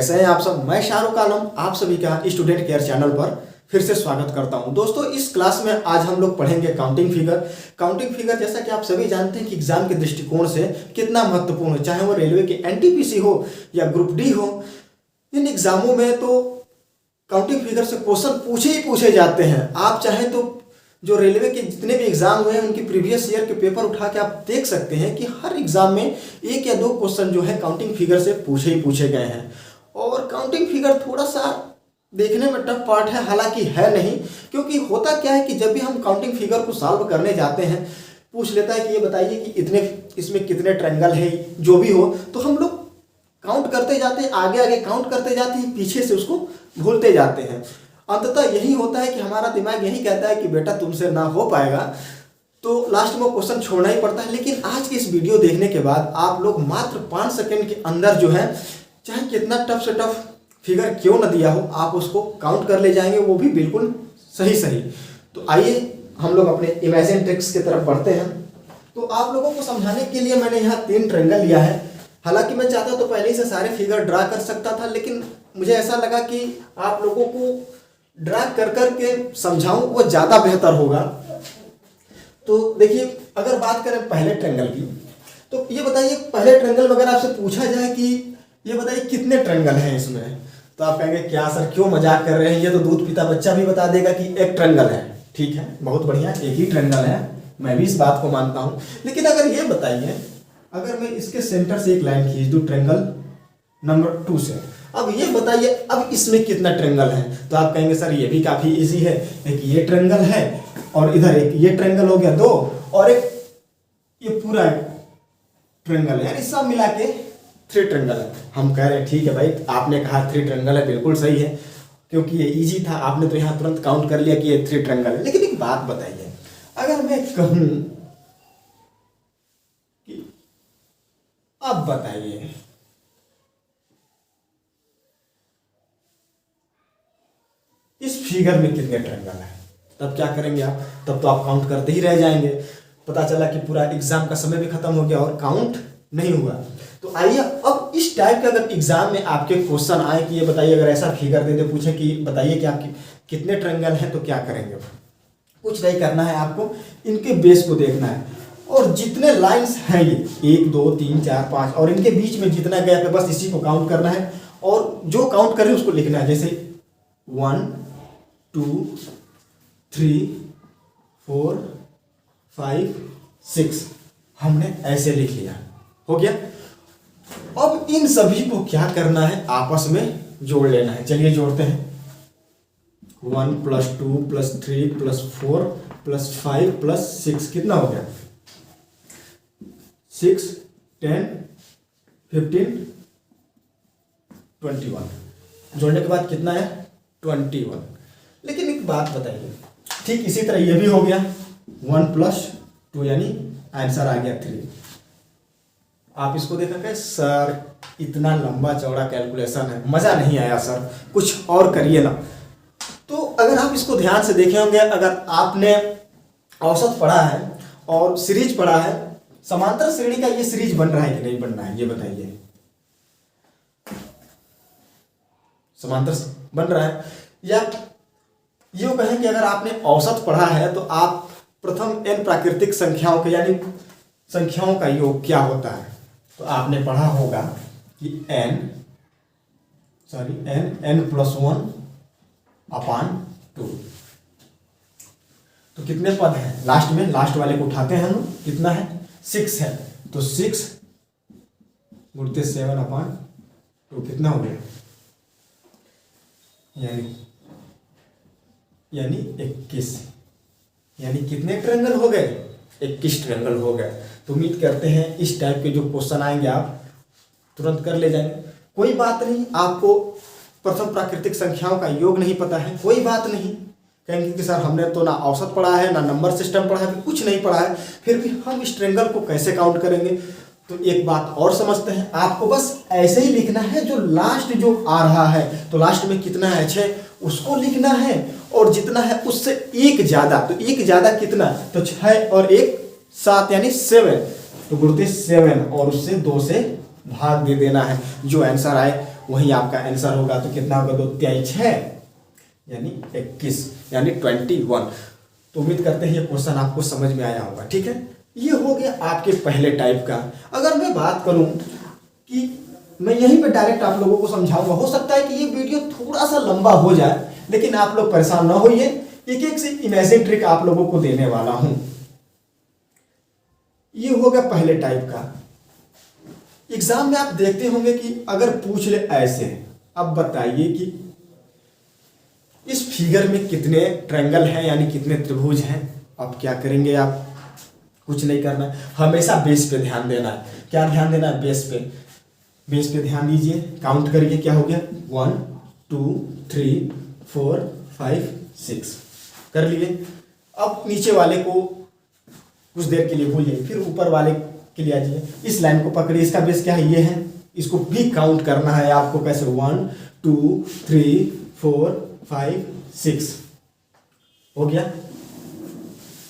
कैसे हैं आप सब। मैं शाहरुख आलम आप सभी का स्टूडेंट केयर चैनल पर फिर से स्वागत करता हूं। दोस्तों इस क्लास में आज हम लोग पढ़ेंगे काउंटिंग फिगर। काउंटिंग फिगर जैसा कि आप सभी जानते हैं कि एग्जाम के दृष्टिकोण से कितना महत्वपूर्ण है, चाहे वो रेलवे के एनटीपीसी हो या ग्रुप डी हो। इन एग्जामों में तो काउंटिंग फिगर से क्वेश्चन पूछे ही पूछे जाते हैं। आप चाहें तो जो रेलवे के जितने भी एग्जाम हुए हैं उनकी प्रीवियस ईयर के पेपर उठा के आप देख सकते हैं कि हर एग्जाम में एक या दो क्वेश्चन जो है काउंटिंग फिगर से पूछे ही पूछे गए हैं। और काउंटिंग फिगर थोड़ा सा देखने में टफ पार्ट है, हालांकि है नहीं, क्योंकि होता क्या है कि जब भी हम काउंटिंग फिगर को सॉल्व करने जाते हैं पूछ लेता है कि ये बताइए कि इतने इसमें कितने ट्रायंगल है, जो भी हो, तो हम लोग काउंट करते जाते हैं, आगे आगे काउंट करते जाते हैं, पीछे से उसको भूलते जाते हैं। अंततः यही होता है कि हमारा दिमाग यही कहता है कि बेटा तुमसे ना हो पाएगा, तो लास्ट में क्वेश्चन छोड़ना ही पड़ता है। लेकिन आज की इस वीडियो देखने के बाद आप लोग मात्र 5 सेकंड के अंदर जो है, चाहे कितना टफ से टफ फिगर क्यों न दिया हो, आप उसको काउंट कर ले जाएंगे, वो भी बिल्कुल सही। तो आइए हम लोग अपने इमेजिन ट्रिक्स की तरफ बढ़ते हैं। तो आप लोगों को समझाने के लिए मैंने यहाँ 3 ट्रायंगल लिया है। हालांकि मैं चाहता तो पहले ही से सारे फिगर ड्रा कर सकता था, लेकिन मुझे ऐसा लगा कि आप लोगों को ड्रा कर के समझाऊं वो ज़्यादा बेहतर होगा। तो देखिए, अगर बात करें पहले ट्रायंगल की, तो ये बताइए पहले ट्रायंगल में अगर आपसे पूछा जाए कि ये बताइए कितने ट्रायंगल हैं इसमें, तो आप कहेंगे क्या सर क्यों मजाक कर रहे हैं, ये तो दूध पीता बच्चा भी बता देगा कि एक ट्रायंगल है। ठीक है, बहुत बढ़िया, एक ही ट्रायंगल है, मैं भी इस बात को मानता हूँ। लेकिन अगर ये बताइए, अगर मैं इसके सेंटर से एक लाइन खींच दूँ ट्रायंगल नंबर 2 से, अब ये बताइए अब इसमें कितना ट्रायंगल है, तो आप कहेंगे सर ये भी काफी इजी है, एक ये ट्रायंगल है और इधर एक ये ट्रायंगल हो गया 2, और एक ये पूरा ट्रायंगल है, यानी सब मिला के 3 ट्रायंगल है। हम कह रहे हैं ठीक है भाई, आपने कहा 3 ट्रायंगल है, बिल्कुल सही है, क्योंकि ये इजी था, आपने तो यहाँ तुरंत काउंट कर लिया कि ये 3 ट्रायंगल है। लेकिन एक बात बताइए, अगर मैं कहूं कि अब बताइए इस फिगर में कितने ट्रायंगल है, तब क्या करेंगे आप? तब तो आप काउंट करते ही रह जाएंगे। पता चला कि पूरा एग्जाम का समय भी खत्म हो गया और काउंट नहीं हुआ। तो आइए अब इस टाइप के अगर एग्जाम में आपके क्वेश्चन आए कि ये बताइए, अगर ऐसा फिगर दे दे, पूछे कि बताइए कि आपके कितने ट्रायंगल हैं, तो क्या करेंगे? कुछ नहीं करना है, आपको इनके बेस को देखना है, और जितने लाइन्स हैं ये 1 2 3 4 5, और इनके बीच में जितना गैप है बस इसी को काउंट करना है, और जो काउंट कर रहे हैं उसको लिखना है। जैसे 1 2 3 4 5 6 हमने ऐसे लिख लिया, हो गया। अब इन सभी को क्या करना है, आपस में जोड़ लेना है। चलिए जोड़ते हैं। 1 + 2 + 3 + 4 + 5 + 6 कितना हो गया? 6 10 15 21। जोड़ने के बाद कितना है? 21। लेकिन एक बात बताइए, ठीक इसी तरह ये भी हो गया 1 + 2, यानी आंसर आ गया 3। आप इसको देखेंगे सर इतना लंबा चौड़ा कैलकुलेशन है, मजा नहीं आया सर, कुछ और करिए ना। तो अगर आप इसको ध्यान से देखे होंगे, अगर आपने औसत पढ़ा है और सीरीज पढ़ा है, समांतर श्रेणी का ये सीरीज बन रहा है कि नहीं बन रहा है, ये बताइए। समांतर बन रहा है, या यूँ कहें कि अगर आपने औसत पढ़ा है तो आप प्रथम n प्राकृतिक संख्याओं के, यानी संख्याओं का योग क्या होता है, तो आपने पढ़ा होगा कि n + 1/2। तो कितने पद हैं लास्ट में? लास्ट वाले को उठाते हैं हम, कितना है? 6 है, तो 6 × 7/2 कितना हो गया? यानी 21। यानी कितने ट्रायंगल हो गए? 21 ट्रायंगल हो गए। तो उम्मीद करते हैं इस टाइप के जो क्वेश्चन आएंगे आप तुरंत कर ले जाएंगे। कोई बात नहीं, आपको प्रथम प्राकृतिक संख्याओं का योग नहीं पता है, कोई बात नहीं, कहेंगे कि सर हमने तो ना औसत पढ़ा है, ना नंबर सिस्टम पढ़ा है, कुछ नहीं पढ़ा है, फिर भी हम इस ट्रायंगल को कैसे काउंट करेंगे? तो एक बात और समझते हैं, आपको बस ऐसे ही लिखना है, जो लास्ट जो आ रहा है, तो लास्ट में कितना है? 6, उसको लिखना है, और जितना है उससे एक ज्यादा, तो एक ज्यादा कितना? तो 6 और 1 7, यानी 7, तो गुरुते 7, और उससे 2 से भाग दे देना है। जो आंसर आए वही आपका आंसर होगा। तो कितना होगा, 2 तिहाई 6 यानी 21 यानी 21। तो उम्मीद करते हैं ये क्वेश्चन आपको समझ में आया होगा। ठीक है, ये हो गया आपके पहले टाइप का। अगर मैं बात करूं कि मैं यहीं पे डायरेक्ट आप लोगों को समझाऊंगा, हो सकता है कि ये वीडियो थोड़ा सा लंबा हो जाए, लेकिन आप लोग परेशान ना होइए, एक एक से इमेजिन ट्रिक आप लोगों को देने वाला हूं। ये हो गया पहले टाइप का। एग्जाम में आप देखते होंगे कि अगर पूछ ले ऐसे, अब बताइए कि इस फिगर में कितने ट्रायंगल हैं यानी कितने त्रिभुज हैं। अब क्या करेंगे आप, कुछ नहीं करना है, हमेशा बेस पे ध्यान देना है। क्या ध्यान देना है, बेस पे। बेस पे ध्यान दीजिए, काउंट करिए, क्या हो गया 1 2 3 4 5 6 कर लिए। अब नीचे वाले को कुछ देर के लिए भूलिए, फिर ऊपर वाले के लिए आ जाइए, इस लाइन को पकड़िए, इसका बेस क्या है, ये है, इसको भी काउंट करना है आपको। कैसे 1 2 3 4 5 6 हो गया।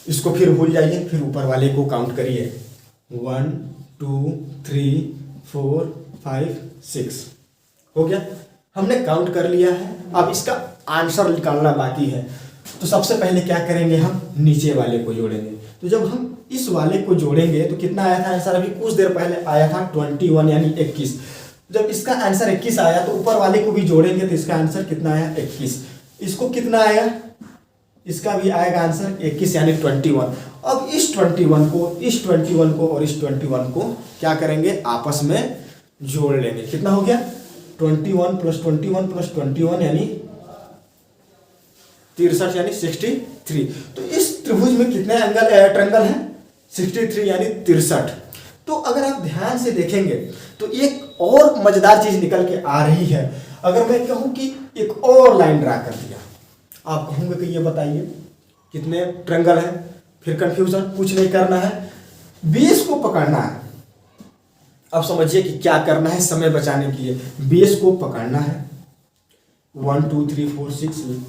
इसको फिर भूल जाइए, फिर ऊपर वाले को काउंट करिए 1 2 3 4 5 6 हो गया। हमने काउंट कर लिया है, अब इसका आंसर निकालना बाकी है। तो सबसे पहले क्या करेंगे, हम नीचे वाले को जोड़ेंगे। तो जब हम इस वाले को जोड़ेंगे तो कितना आया था आंसर, अभी कुछ देर पहले आया था 21 यानी 21। जब इसका आंसर 21 आया तो ऊपर वाले को भी जोड़ेंगे तो इसका आंसर कितना आया 21। इसको कितना आया, इसका भी आएगा आंसर 21 यानी 21। अब इस 21 को, इस 21 को और इस 21 को क्या करेंगे, आपस में जोड़ लेंगे। कितना हो गया 21 + 21 + 21 यानी 63 यानी 63। तो इस त्रिभुज में कितने ट्रायंगल हैं, 63 यानी 63। तो अगर आप ध्यान से देखेंगे तो एक और मजेदार चीज निकल के आ रही है। अगर मैं कहूं कि एक और लाइन ड्रा कर दिया, आप कहोगे कि ये बताइए कितने ट्रायंगल हैं, फिर कंफ्यूजन, कुछ नहीं करना है, बेस को पकड़ना है। अब समझिए कि क्या करना है समय बचाने के लिए, बेस को पकड़ना है 1 2 3 4 6,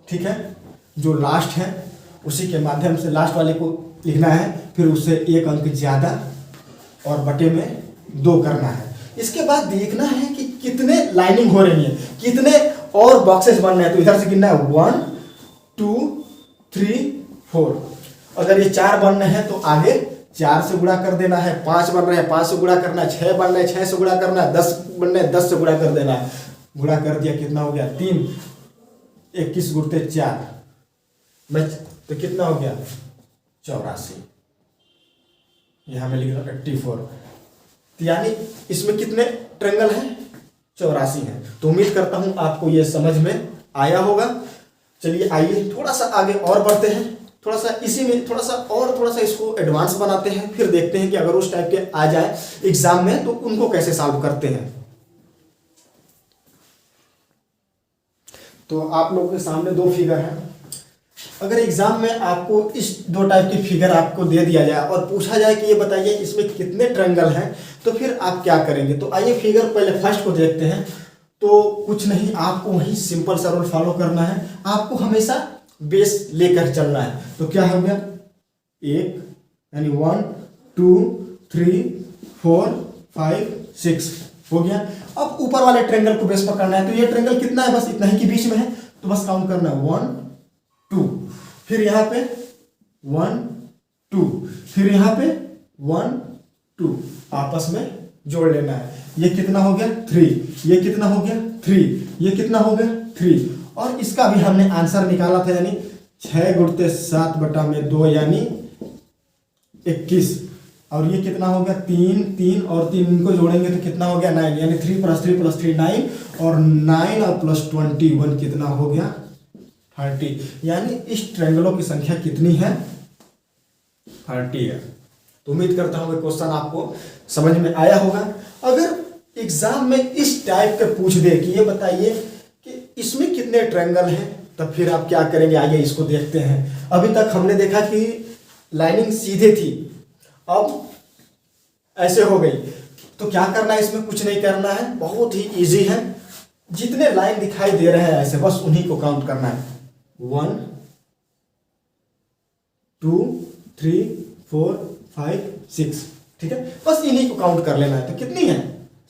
ठीक है, जो लास्ट है उसी के माध्यम से लास्ट वाले को लिखना है, फिर उससे 1 अंक ज्यादा और बटे में 2 करना है। इसके बाद देखना है कि कितने लाइनिंग हो रही है, कितने और बॉक्सेस बन रहे हैं। तो इधर से गिनना है 1 2 3 4। अगर ये 4 बन रहे हैं तो आगे 4 से गुणा कर देना है, 5 बन रहे हैं 5 से गुणा करना है, 6 बन रहे हैं 6 से गुणा करना है, 10 बन रहे हैं 10 से गुणा कर देना है। गुणा कर दिया, कितना हो गया 3, 21 गुणते 4 बच, तो कितना हो गया 84। यहां में लिख रहा हूं 84। यानी इसमें कितने ट्रायंगल हैं, 84 हैं। तो उम्मीद करता हूं आपको यह समझ में आया होगा। चलिए आइए थोड़ा सा आगे और बढ़ते हैं, थोड़ा सा इसी में थोड़ा सा इसको एडवांस बनाते हैं, फिर देखते हैं कि अगर उस टाइप के आ जाए एग्जाम में तो उनको कैसे सॉल्व करते हैं। तो आप लोगों के सामने 2 फिगर हैं। अगर एग्जाम में आपको इस 2 टाइप की फिगर आपको दे दिया जाए और पूछा जाए कि ये बताइए इसमें कितने ट्रायंगल हैं, तो फिर आप क्या करेंगे। तो आइए फिगर पहले फर्स्ट को देखते हैं। तो कुछ नहीं, आपको वही सिंपल सा रूल फॉलो करना है, आपको हमेशा बेस लेकर चलना है। तो क्या हो गया 1 यानी 1 2 3 4 5 6 हो गया। अब ऊपर वाले ट्रायंगल को बेस पकड़ना है। तो ये ट्रायंगल कितना है, बस इतना ही के बीच में है, तो बस काउंट करना है 1 2, फिर यहाँ पे 1 2, फिर यहाँ पे 1 2, आपस में जोड़ लेना है। ये कितना हो गया 3, ये कितना हो गया 3, ये कितना हो गया 3। और इसका भी हमने आंसर निकाला था, यानी 6 गुणते 7/2 यानी 21। और ये कितना हो गया 3 3 और 3 इनको जोड़ेंगे तो कितना हो गया 9, यानी 3 + 3 + 3 9, और 9 और +21 कितना हो गया 30। यानी इस ट्रायंगलों की संख्या कितनी है 30 है। तो उम्मीद करता हूँ क्वेश्चन आपको समझ में आया होगा। अगर एग्जाम में इस टाइप का पूछ दे कि ये बताइए कि इसमें कितने ट्रायंगल हैं, तब फिर आप क्या करेंगे, आइए इसको देखते हैं। अभी तक हमने देखा कि लाइनिंग सीधे थी, अब ऐसे हो गई। तो क्या करना है, इसमें कुछ नहीं करना है, बहुत ही इजी है। जितने लाइन दिखाई दे रहे हैं ऐसे बस उन्हीं को काउंट करना है 1 2 3 4 5 6, ठीक है, बस इन्हीं को काउंट कर लेना है। तो कितनी है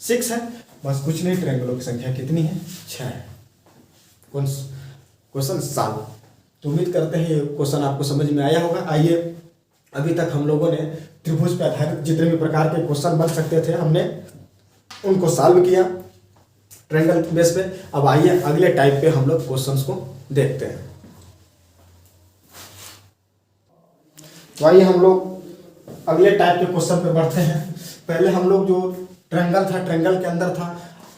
6 है, बस कुछ नहीं, ट्रायंगलों की संख्या कितनी है? 6। Question solve. तो उम्मीद करते हैं ये क्वेश्चन आपको समझ में आया होगा। आइए, अभी तक हम लोगों ने त्रिभुज पर आधारित जितने भी प्रकार के क्वेश्चन बन सकते थे हमने उनको सॉल्व किया ट्रायंगल बेस पे। अब आइए अगले टाइप पे हम लोग क्वेश्चंस को देखते हैं। तो आइए हम लोग अगले टाइप के क्वेश्चन पे बढ़ते हैं। पहले हम लोग जो ट्रायंगल था, ट्रायंगल के अंदर था,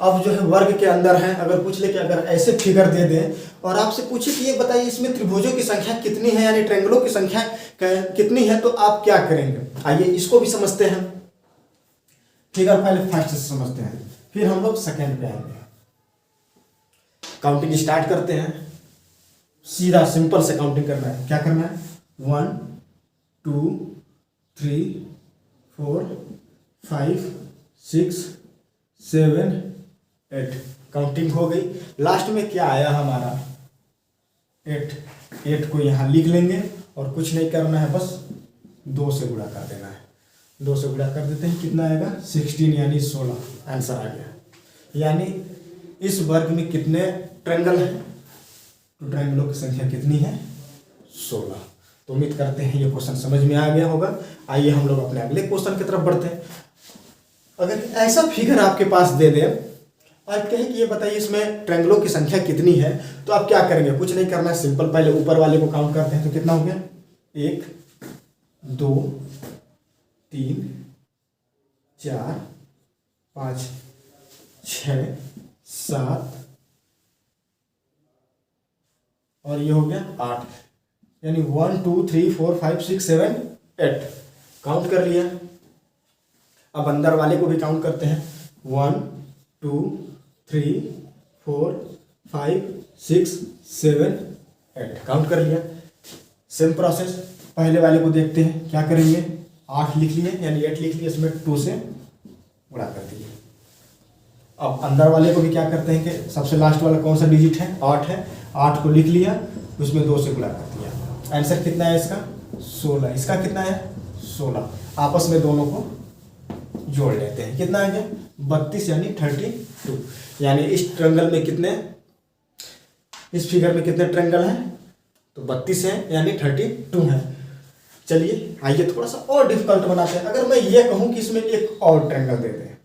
अब जो है वर्ग के अंदर है। अगर पूछ ले कि अगर ऐसे फिगर दे दें और आपसे पूछे कि ये बताइए इसमें त्रिभुजों की संख्या कितनी है, यानी ट्रायंगलों की संख्या कितनी है, तो आप क्या करेंगे? आइए इसको भी समझते हैं। फिगर पहले फर्स्ट से समझते हैं, फिर हम लोग सेकेंड पे आएंगे। काउंटिंग स्टार्ट करते हैं। सीधा सिंपल से काउंटिंग करना है। क्या करना है? 1 2 3 4 5 6 7 8। काउंटिंग हो गई। लास्ट में क्या आया हमारा? 8 को यहाँ लिख लेंगे और कुछ नहीं करना है, बस 2 से गुणा कर देना है। 2 से गुणा कर देते हैं, कितना आएगा? 16 यानी 16 आंसर आ गया। यानी इस वर्ग में कितने ट्रायंगल हैं? तो ट्रायंगलों की संख्या कितनी है? 16। तो उम्मीद करते हैं ये क्वेश्चन समझ में आ गया होगा। आइए हम लोग अपने अगले क्वेश्चन की तरफ बढ़ते हैं। अगर ऐसा फिगर आपके पास दे दे और कहे कि ये बताइए इसमें ट्रायंगलों की संख्या कितनी है, तो आप क्या करेंगे? कुछ नहीं करना है, सिंपल पहले ऊपर वाले को काउंट करते हैं। तो कितना हो गया? 1 2 3 4 5 6 7 और ये हो गया 8। यानी 1 2 3 4 5 6 7 8 काउंट कर लिया। अब अंदर वाले को भी काउंट करते हैं। 1 2 3 4 5 6 7 8 काउंट कर लिया। सेम प्रोसेस पहले वाले को देखते हैं। क्या करेंगे? 8 लिख लिए, यानी 8 लिख लिए, इसमें 2 से गुणा कर दिए। अब अंदर वाले को भी क्या करते हैं कि सबसे लास्ट वाला कौन सा डिजिट है? 8 है। 8 को लिख लिया, उसमें 2 से गुणा कर दिया। आंसर कितना है इसका? 16। इसका कितना है? 16। आपस में दोनों को जोड़ लेते हैं। कितना आ गया? 32 यानी 32। यानी इस ट्रायंगल में कितने, इस फिगर में कितने ट्रायंगल हैं? तो 32 है, यानी 32 है। चलिए आइए थोड़ा सा और डिफिकल्ट बनाते हैं। अगर मैं ये कहूं कि इसमें एक और ट्रायंगल दे दें,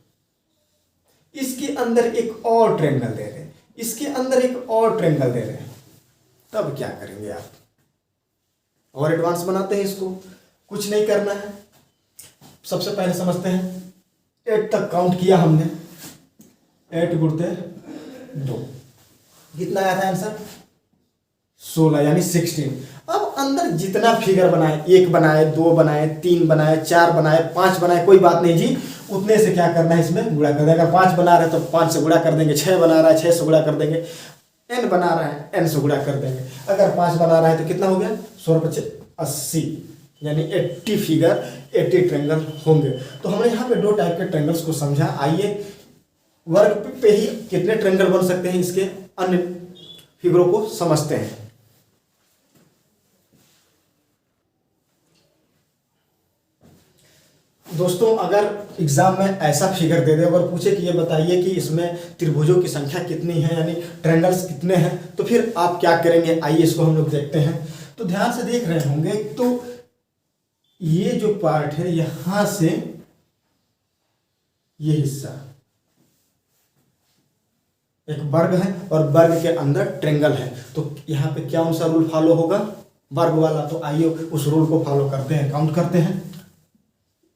इसके अंदर एक और ट्रायंगल दे दें, इसके अंदर एक और ट्रायंगल दे दें, तब क्या करेंगे आप? और एडवांस बनाते हैं इसको। कुछ नहीं करना है, सबसे पहले समझते हैं। 8 तक काउंट किया हमने, 8 गुणते 2, कितना आया था आंसर? 16 यानी 16। अब अंदर जितना फिगर बनाए, 1 बनाए, 2 बनाए, 3 बनाए, 4 बनाए, 5 बनाए, कोई बात नहीं जी, उतने से क्या करना है? इसमें गुणा कर देगा। 5 बना रहे तो 5 से गुणा कर देंगे। 6 बना रहा है 6 से गुणा कर देंगे। n बना रहा है n से गुणा कर देंगे। अगर 5 बना रहा है तो कितना हो गया? 80 यानी 80 फिगर, 80 ट्रायंगल होंगे। तो हमने यहाँ पे 2 टाइप के ट्रायंगल्स को समझा। आइए वर्ग पे ही कितने ट्रायंगल बन सकते हैं इसके अन्य फिगरों को समझते हैं। दोस्तों, अगर एग्जाम में ऐसा फिगर दे दे और पूछे कि ये बताइए कि इसमें त्रिभुजों की संख्या कितनी है, यानी ट्रायंगल्स कितने हैं, तो फिर आप क्या करेंगे? आइए इसको हम लोग देखते हैं। तो ध्यान से देख रहे होंगे, तो ये जो पार्ट है यहां से ये हिस्सा एक वर्ग है और वर्ग के अंदर ट्रायंगल है। तो यहाँ पे क्या सा रूल फॉलो होगा? वर्ग वाला। तो आइए उस रूल को फॉलो करते हैं, काउंट करते हैं।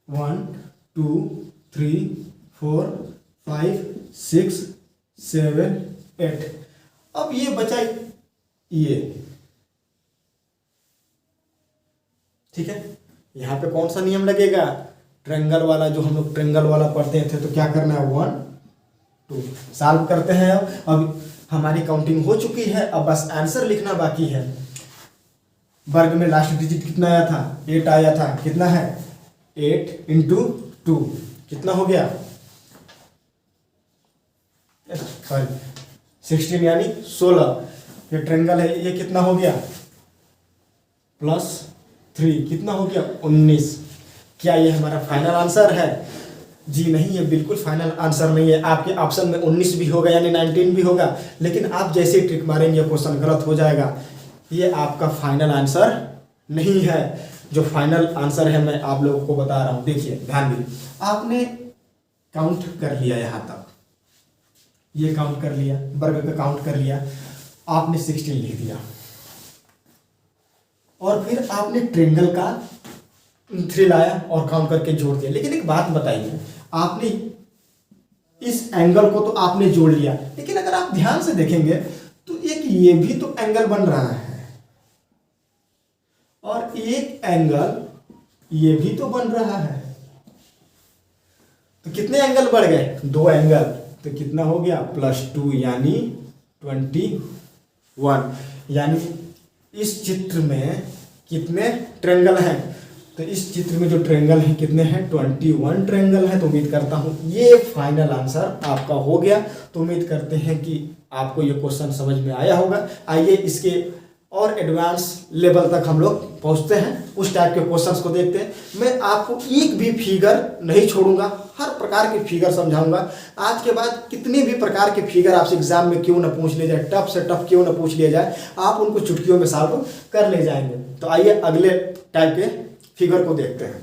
1 2 3 4 5 6 7 8। अब ये बचा ये, ठीक है। यहाँ पे कौन सा नियम लगेगा? ट्रायंगल वाला। जो हम लोग ट्रायंगल वाला पढ़ते थे, तो क्या करना है? 1 2 सॉल्व करते हैं। अब हमारी काउंटिंग हो चुकी है, अब बस आंसर लिखना बाकी है। वर्ग में लास्ट डिजिट कितना आया था? 8 आया था। कितना है? 8 × 2 कितना हो गया? सॉरी 16 यानी 16। ये ट्रायंगल है, ये कितना हो गया? +3 कितना हो गया? 19। क्या ये हमारा फाइनल आंसर है? जी नहीं, ये बिल्कुल फाइनल आंसर नहीं है। आपके ऑप्शन में 19 भी होगा यानी 19 भी होगा, लेकिन आप जैसे ट्रिक मारेंगे क्वेश्चन गलत हो जाएगा। ये आपका फाइनल आंसर नहीं है। जो फाइनल आंसर है मैं आप लोगों को बता रहा हूँ। देखिए ध्यान दीजिए, आपने काउंट कर लिया यहाँ तक, ये काउंट कर लिया, वर्ग का काउंट कर लिया, आपने 16 लिख दिया, और फिर आपने ट्रेंगल का 3 लाया और काउंट करके जोड़ दिया। लेकिन एक बात बताइए, आपने इस एंगल को तो आपने जोड़ लिया, लेकिन अगर आप ध्यान से देखेंगे तो एक ये भी तो एंगल बन रहा है और एक एंगल ये भी तो बन रहा है। तो कितने एंगल बढ़ गए? 2 एंगल। तो कितना हो गया? +2 यानी 21। यानी इस चित्र में कितने ट्रायंगल हैं? तो इस चित्र में जो ट्रायंगल हैं कितने हैं? 21 ट्रायंगल हैं। तो उम्मीद करता हूं ये फाइनल आंसर आपका हो गया। तो उम्मीद करते हैं कि आपको ये क्वेश्चन समझ में आया होगा। आइए इसके और एडवांस लेवल तक हम लोग पहुंचते हैं, उस टाइप के क्वेश्चंस को देखते हैं। मैं आपको एक भी फिगर नहीं छोड़ूंगा, हर प्रकार के फिगर समझाऊंगा। आज के बाद कितने भी प्रकार के फिगर आपसे एग्जाम में क्यों ना पूछ लिया जाए, टफ से टफ क्यों ना पूछ लिया जाए, आप उनको चुटकियों में सॉल्व कर ले जाएंगे। तो आइए अगले टाइप के फिगर को देखते हैं।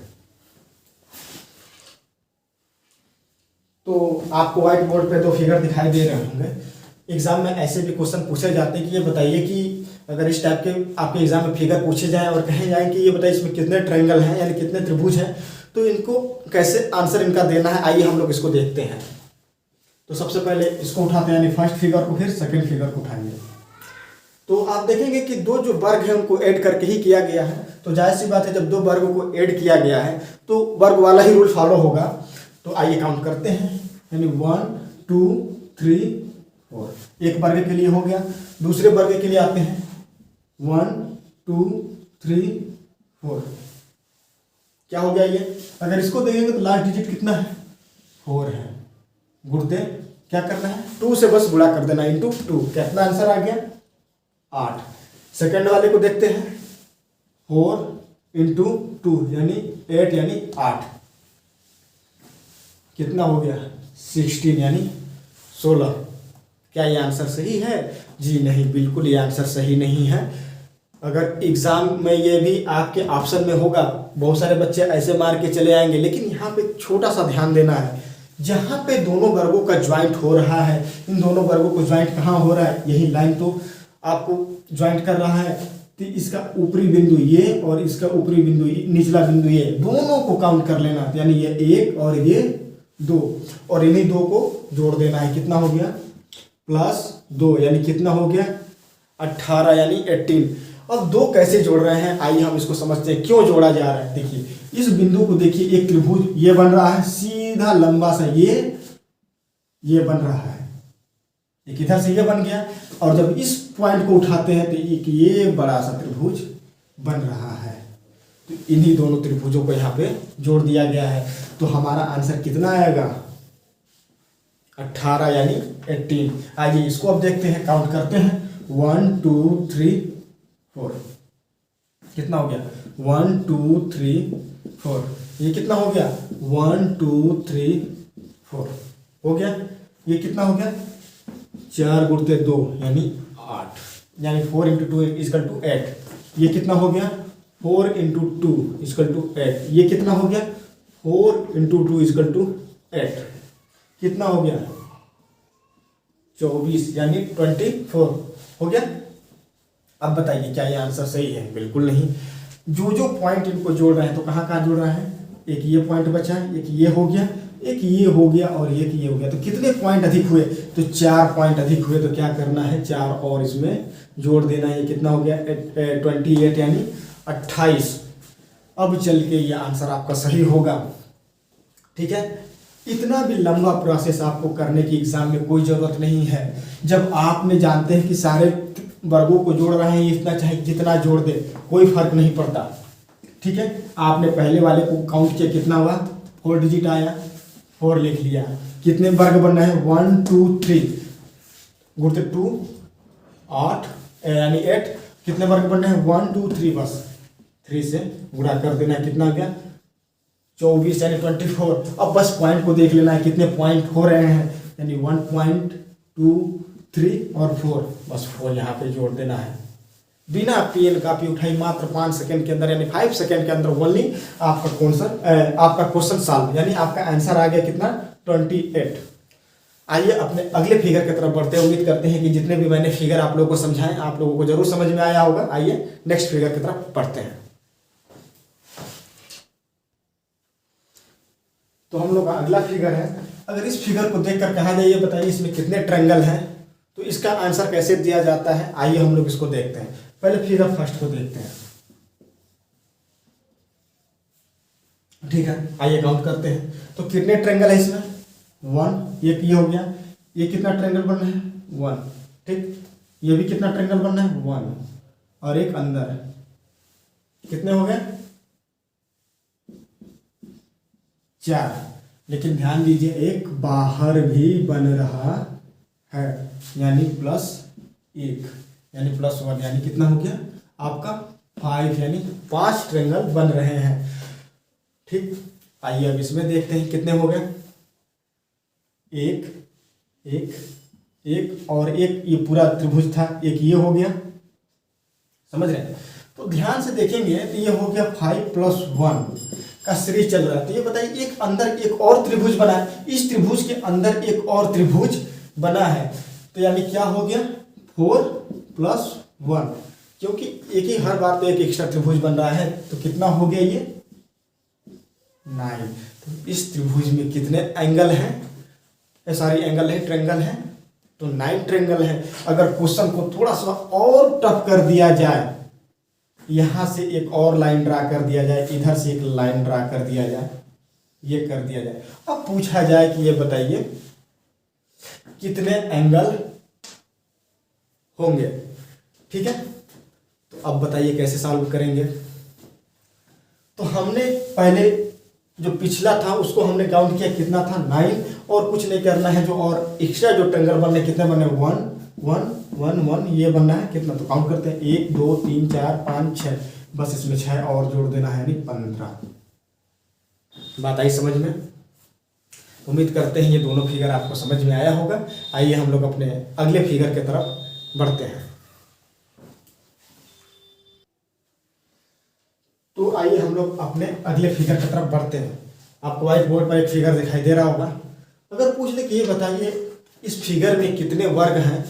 तो आपको व्हाइट बोर्ड पे 2 फिगर दिखाई दे रहे होंगे। एग्जाम में ऐसे भी क्वेश्चन पूछे जाते हैं कि ये बताइए कि अगर इस टाइप के आपके एग्जाम में फिगर पूछे जाएं और कहे जाएं कि ये बताइए इसमें कितने ट्रायंगल हैं यानी कितने त्रिभुज हैं, तो इनको कैसे आंसर इनका देना है, आइए हम लोग इसको देखते हैं। तो सबसे पहले इसको उठाते हैं, यानी फर्स्ट फिगर को, फिर सेकंड फिगर को उठाएंगे। तो आप देखेंगे कि 2 जो वर्ग है उनको ऐड करके ही किया गया है। तो जाहिर सी बात है, जब 2 वर्गों को ऐड किया गया है तो वर्ग वाला ही रूल फॉलो होगा। तो आइए काउंट करते हैं, यानी 1 2 3 4। एक वर्ग के लिए हो गया। दूसरे वर्ग के लिए आते हैं, 1 2 3 4। क्या हो गया ये? अगर इसको देखेंगे तो लास्ट डिजिट कितना है? 4 है। गुणते क्या करना है? 2 से बस गुणा कर देना, इंटू 2। कितना आंसर आ गया? 8। सेकंड वाले को देखते हैं, 4 इंटू 2 यानी 8 यानी 8। कितना हो गया? 16 यानी 16। क्या ये आंसर सही है? जी नहीं, बिल्कुल ये आंसर सही नहीं है। अगर एग्जाम में ये भी आपके ऑप्शन में होगा, बहुत सारे बच्चे ऐसे मार के चले आएंगे, लेकिन यहाँ पे छोटा सा ध्यान देना है। जहाँ पे दोनों वर्गों का ज्वाइंट हो रहा है, इन दोनों वर्गों को ज्वाइंट कहाँ हो रहा है? यही लाइन तो आपको ज्वाइंट कर रहा है। तो इसका ऊपरी बिंदु ये और इसका ऊपरी बिंदु निचला बिंदु ये, दोनों को काउंट कर लेना। यानी ये 1 और ये 2, और इन्हीं 2 को जोड़ देना है। कितना हो गया? +2 यानी कितना हो गया? 18 यानी 18। अब 2 कैसे जोड़ रहे हैं, आइए हम इसको समझते हैं क्यों जोड़ा जा रहा है। देखिए इस बिंदु को देखिए, एक त्रिभुज ये बन रहा है, सीधा लंबा सा ये बन रहा है, एक इधर से ये बन गया, और जब इस पॉइंट को उठाते हैं तो एक ये बड़ा सा त्रिभुज बन रहा है। तो इन्हीं दोनों त्रिभुजों को यहाँ पे जोड़ दिया गया है। तो हमारा आंसर कितना आएगा? 18 यानी 18। आइए इसको अब देखते हैं, काउंट करते हैं, 1 2 3 4। कितना हो गया? 1 2 3 4। ये कितना हो गया? 1 2 3 4 हो गया। ये कितना हो गया? 4 गुणते 2 यानी 8, यानी 4 × 2 = 8। ये कितना हो गया? 4 × 2 = 8। ये कितना हो गया? 4 × 2 = 8। कितना हो गया? 24 यानी 24 हो गया। अब बताइए क्या ये आंसर सही है? बिल्कुल नहीं। जो पॉइंट इनको जोड़ रहे हैं तो कहाँ कहाँ जोड़ रहे हैं? एक ये पॉइंट बचा है, एक ये हो गया, एक ये हो गया और एक ये हो गया। तो कितने पॉइंट अधिक हुए? तो 4 पॉइंट अधिक हुए। तो क्या करना है? 4 और इसमें जोड़ देना है। ये कितना हो गया? 28 यानी 28। अब चल के ये आंसर आपका सही होगा। ठीक है, इतना भी लंबा प्रोसेस आपको करने की एग्जाम में कोई ज़रूरत नहीं है। जब आपने जानते हैं कि सारे वर्गों को जोड़ रहे हैं, इतना चाहे जितना जोड़ दे कोई फर्क नहीं पड़ता। ठीक है, आपने पहले वाले को काउंट किया, कितना हुआ? 4 डिजिट आया, 4 लिख लिया। कितने वर्ग बनना है? 1 2 3 गुणते 2 8 यानी 8। कितने वर्ग बनना है? 1 2 3, बस 3 से गुणा कर देना। कितना आ गया? 24 यानी 24। अब बस पॉइंट को देख लेना है कितने पॉइंट हो रहे हैं, यानी 1.23 और 4, बस 4 यहाँ पे जोड़ देना है बिना पेन कापी उठाई, मात्र 5 सेकंड के अंदर यानी 5 सेकंड के अंदर ओनली आपका क्वेश्चन सॉल्व, यानी आपका आंसर आ गया कितना 28। आइए अपने अगले फिगर की तरफ बढ़ते हैं। उम्मीद करते हैं कि जितने भी मैंने फिगर आप लोगों को समझाएं आप लोगों को जरूर समझ में आया होगा। आइए नेक्स्ट फिगर की तरफ बढ़ते हैं। तो हम लोग का अगला फिगर है, अगर इस फिगर को देखकर कहा जाए ये बताइए इसमें कितने ट्रायंगल हैं, तो इसका आंसर कैसे दिया जाता है, आइए हम लोग इसको देखते हैं। पहले फिगर फर्स्ट को देखते हैं, ठीक है। आइए काउंट करते हैं, तो कितने ट्रायंगल है इसमें 1, एक ये हो गया, ये कितना ट्रायंगल बनना है 1, ठीक। ये भी कितना ट्रायंगल बनना है 1, और एक अंदर कितने हो गए 4। लेकिन ध्यान दीजिए एक बाहर भी बन रहा है, यानी +1 यानी +1 यानी कितना हो गया आपका 5, यानी 5 ट्रायंगल बन रहे हैं, ठीक। आइए अब इसमें देखते हैं कितने हो गए, एक एक एक और एक, ये पूरा त्रिभुज था, एक ये हो गया, समझ रहे हैं। तो ध्यान से देखेंगे तो ये हो गया 5 + 1 का सीरीज चल रहा है। तो ये बताइए एक अंदर एक और त्रिभुज बना है, इस त्रिभुज के अंदर एक और त्रिभुज बना है, तो यानी क्या हो गया 4 + 1, क्योंकि एक ही हर बार तो एक एक्स्ट्रा त्रिभुज बन रहा है, तो कितना हो गया ये 9। तो इस त्रिभुज में कितने एंगल हैं, सारी एंगल है, ट्रायंगल है, तो 9 ट्रायंगल है। अगर क्वेश्चन को थोड़ा सा और टफ कर दिया जाए, यहां से एक और लाइन ड्रा कर दिया जाए, इधर से एक लाइन ड्रा कर दिया जाए, ये कर दिया जाए, अब पूछा जाए कि ये बताइए कितने एंगल होंगे, ठीक है। तो अब बताइए कैसे सॉल्व करेंगे। तो हमने पहले जो पिछला था उसको हमने काउंट किया, कितना था 9, और कुछ नहीं करना है, जो और एक्स्ट्रा जो ट्रायंगल बनने कितने बने 1 1 1 1 ये बनना है कितना, तो काउंट करते हैं 1 2 3 4 5 6, बस इसमें 6 और जोड़ देना है, यानी 15। बात आई समझ में। उम्मीद करते हैं ये दोनों फिगर आपको समझ में आया होगा। आइए हम लोग अपने अगले फिगर की तरफ बढ़ते हैं। तो आइए हम लोग अपने अगले फिगर की तरफ बढ़ते हैं। आपको व्हाइट बोर्ड पर एक फिगर दिखाई दे रहा होगा। अगर पूछ ले कि ये बताइए इस फिगर में कितने वर्ग हैं,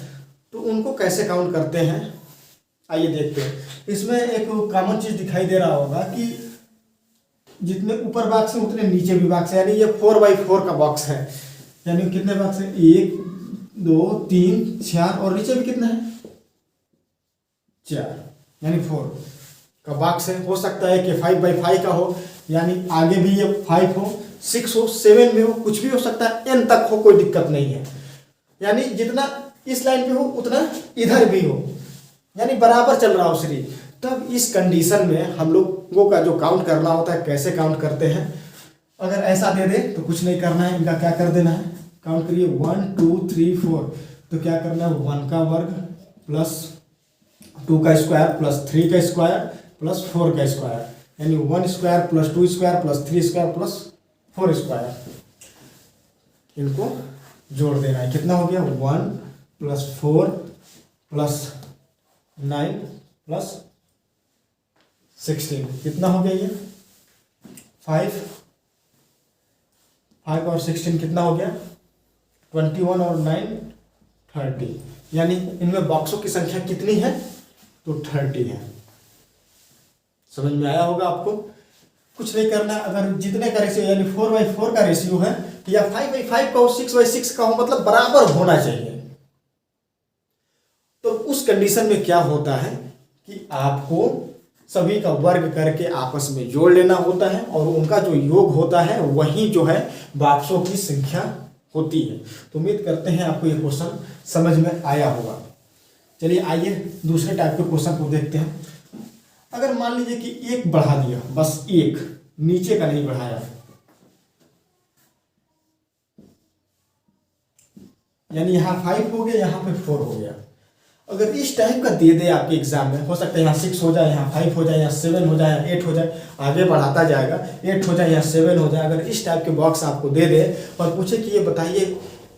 तो उनको कैसे काउंट करते हैं, आइए देखते हैं। इसमें एक कॉमन चीज दिखाई दे रहा होगा कि जितने ऊपर बॉक्स है उतने नीचे भी बॉक्स है, यानी ये 4x4 का बॉक्स है, यानी कितने बॉक्स है 1 2 3 4 और नीचे भी कितना है 4, यानी 4 का बॉक्स है। हो सकता है कि 5x5 का हो, यानी आगे भी ये 5 हो, 6 हो, 7 में हो, कुछ भी हो सकता है, n तक हो, कोई दिक्कत नहीं है। यानी जितना इस लाइन पे हो उतना इधर भी हो, यानी बराबर चल रहा हो सीरीज। तब इस कंडीशन में हम लोगों का जो काउंट करना होता है, कैसे काउंट करते हैं, अगर ऐसा दे दे तो कुछ नहीं करना है, इनका क्या कर देना है, काउंट करिए 1 2 3 4, तो क्या करना है 1 का वर्ग प्लस 2 का स्क्वायर प्लस 3 का स्क्वायर प्लस 4 का स्क्वायर, यानी 1 square plus 2 square plus 3 square plus 4 square, इनको जोड़ देना है। कितना हो गया 1 + 4 + 9 + 16, कितना हो गया ये 5 और 16 कितना हो गया 21 और 9 30, यानी इनमें बॉक्सों की संख्या कितनी है, तो 30 है। समझ में आया होगा आपको। कुछ नहीं करना, अगर जितने का रेशियो यानी 4x4 का रेशियो है, या 5x5 का हो, 6x6 का हो, मतलब बराबर होना चाहिए। तो उस कंडीशन में क्या होता है कि आपको सभी का वर्ग करके आपस में जोड़ लेना होता है, और उनका जो योग होता है वही जो है बॉक्सों की संख्या होती है। तो उम्मीद करते हैं आपको ये क्वेश्चन समझ में आया होगा। चलिए आइए दूसरे टाइप के क्वेश्चन को देखते हैं। अगर मान लीजिए कि एक बढ़ा दिया, बस एक, नीचे का नहीं बढ़ाया, यानी यहां 5 हो गया, यहां पे 4 हो गया। अगर इस टाइप का दे दे आपके एग्जाम में, हो सकता है यहाँ 6 हो जाए, यहाँ 5 हो जाए, यहाँ 7 हो जाए, यहाँ 8 हो जाए, आगे बढ़ाता जाएगा, 8 हो जाए, यहाँ 7 हो जाए, अगर इस टाइप के बॉक्स आपको दे दे और पूछे कि ये बताइए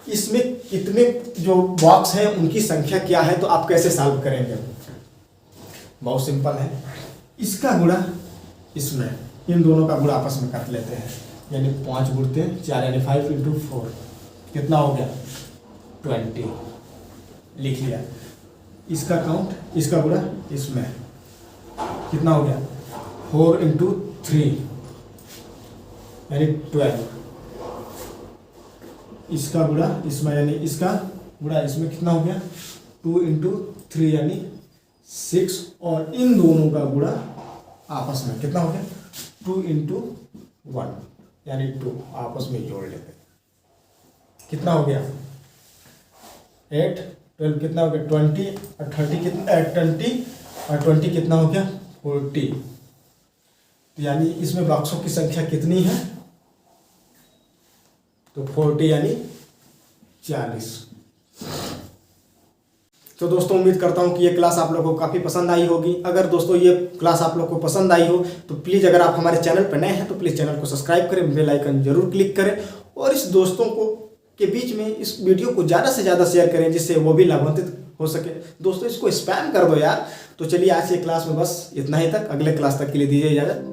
इसमें कितने जो बॉक्स हैं उनकी संख्या क्या है, तो आप कैसे सॉल्व करेंगे? बहुत सिंपल है, इसका गुणा इसमें, इन दोनों का गुणा आपस में कर लेते हैं, यानी 5 गुणते 4 यानी 5 × 4 कितना हो गया 20, लिख लिया। इसका काउंट, इसका गुणा इसमें कितना हो गया 4 × 3 यानी 12, इसका गुणा इसमें यानी इसका गुणा इसमें कितना हो गया 2 × 3 यानी 6, और इन दोनों का गुणा आपस में कितना हो गया 2 × 1 यानी 2, आपस में जोड़ लेते हैं, कितना हो गया 8 12 कितना हो गया 20 और 30 कितना 20 और 20 कितना हो गया 40, यानी इसमें बॉक्सों की संख्या कितनी है तो 40 यानी 40। तो दोस्तों उम्मीद करता हूँ कि ये क्लास आप लोगों को काफ़ी पसंद आई होगी। अगर दोस्तों ये क्लास आप लोगों को पसंद आई हो तो प्लीज़, अगर आप हमारे चैनल पर नए हैं तो प्लीज़ चैनल को सब्सक्राइब करें, बेल आइकन जरूर क्लिक करें, और इस दोस्तों को के बीच में इस वीडियो को ज़्यादा से ज़्यादा शेयर करें जिससे वो भी लाभान्वित हो सके। दोस्तों इसको स्पैम कर दो यार। तो चलिए आज की क्लास में बस इतना ही तक, अगले क्लास तक के लिए दीजिए इजाज़त।